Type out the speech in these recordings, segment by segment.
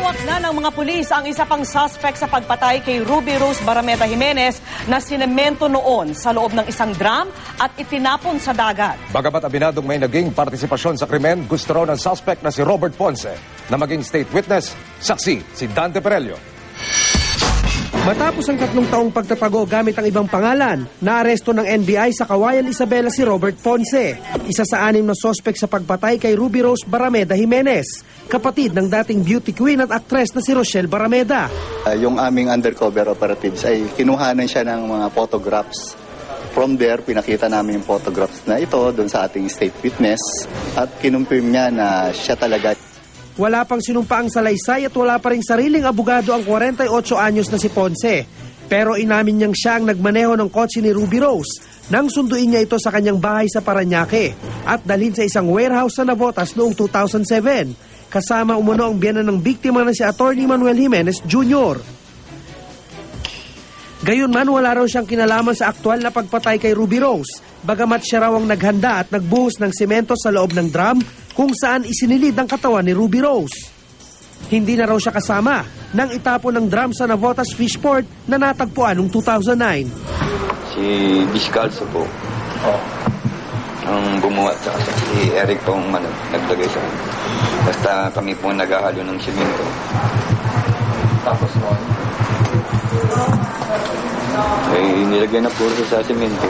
Hawak na ng mga pulis ang isa pang suspect sa pagpatay kay Ruby Rose Barameda Jimenez na sinemento noon sa loob ng isang drum at itinapon sa dagat. Bagamat abinadong may naging partisipasyon sa krimen, gusto raw ng suspect na si Robert Ponce na maging state witness. Saksi si Dante Perello. Matapos ang 3 taong pagtatago gamit ang ibang pangalan, naaresto ng NBI sa Kawayan Isabela si Robert Ponce, isa sa 6 na sospek sa pagpatay kay Ruby Rose Barameda Jimenez, kapatid ng dating beauty queen at aktres na si Rochelle Barameda. Yung aming undercover operatives ay kinuhanan siya ng mga photographs. From there, pinakita namin yung photographs na ito doon sa ating state witness at kinumpirm niya na siya talaga. Wala pang sinumpaang salaysay at wala pa ring sariling abogado ang 48 anyos na si Ponce. Pero inamin niyang siya ang nagmaneho ng kotse ni Ruby Rose nang sunduin niya ito sa kanyang bahay sa Parañaque at dalhin sa isang warehouse sa Navotas noong 2007. Kasama umuno ang biyenan ng biktima na si Attorney Manuel Jimenez Jr. Gayunman, wala raw siyang kinalaman sa aktual na pagpatay kay Ruby Rose, bagamat siya raw ang naghanda at nagbuhos ng semento sa loob ng drum kung saan isinilid ang katawan ni Ruby Rose. Hindi na raw siya kasama nang itapon ng drum sa Navotas Fishport na natagpuan noong 2009. Si Biscalzo po, ang bumuha at saka si Eric po ang naglagay sa akin. Basta kami po naghahalo ng simento. Tapos mo? Nilagyan na po sa simento,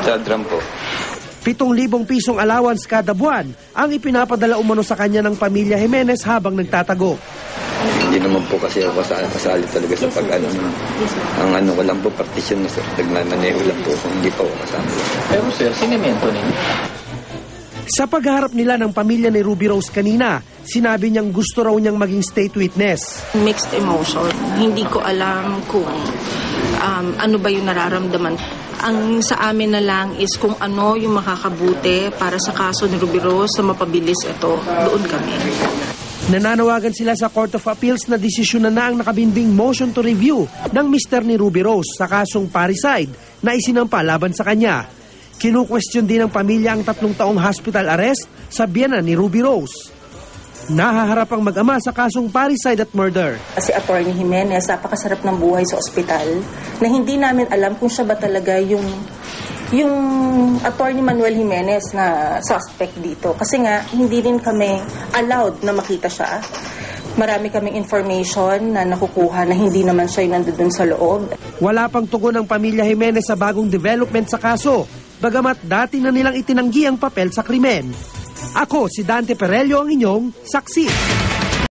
sa drum po. 7,000 pisong allowance kada buwan ang ipinapadala umano sa kanya ng pamilya Jimenez habang nagtatago. Hindi naman po kasi ako kasali talaga sa pag-ano. Ang ano ko lang po, partition na sir. Nagmamaneho lang po kung hindi pa ako kasama. Pero sir, sinemento ninyo? Sa pagharap nila ng pamilya ni Ruby Rose kanina, sinabi niyang gusto raw niyang maging state witness. Mixed emotion. Hindi ko alam kung ano ba yung nararamdaman. Ang sa amin na lang is kung ano yung makakabuti para sa kaso ni Ruby Rose na mapabilis ito, doon kami. Nananawagan sila sa Court of Appeals na desisyon na ang nakabinbing motion to review ng mister ni Ruby Rose sa kasong parricide na isinampa laban sa kanya. Kinu-question din ng pamilya ang 3 taong hospital arrest sa biyenan ni Ruby Rose. Nahaharap ang mag-ama sa kasong parricide at murder. Si Attorney Jimenez, napakasarap ng buhay sa ospital na hindi namin alam kung siya ba talaga yung Attorney Manuel Jimenez na suspect dito. Kasi nga, hindi rin kami allowed na makita siya. Marami kaming information na nakukuha na hindi naman siya yung nandun sa loob. Wala pang tugon ng pamilya Jimenez sa bagong development sa kaso, bagamat dati na nilang itinanggi ang papel sa krimen. Ako si Dante Perello, ang inyong saksi.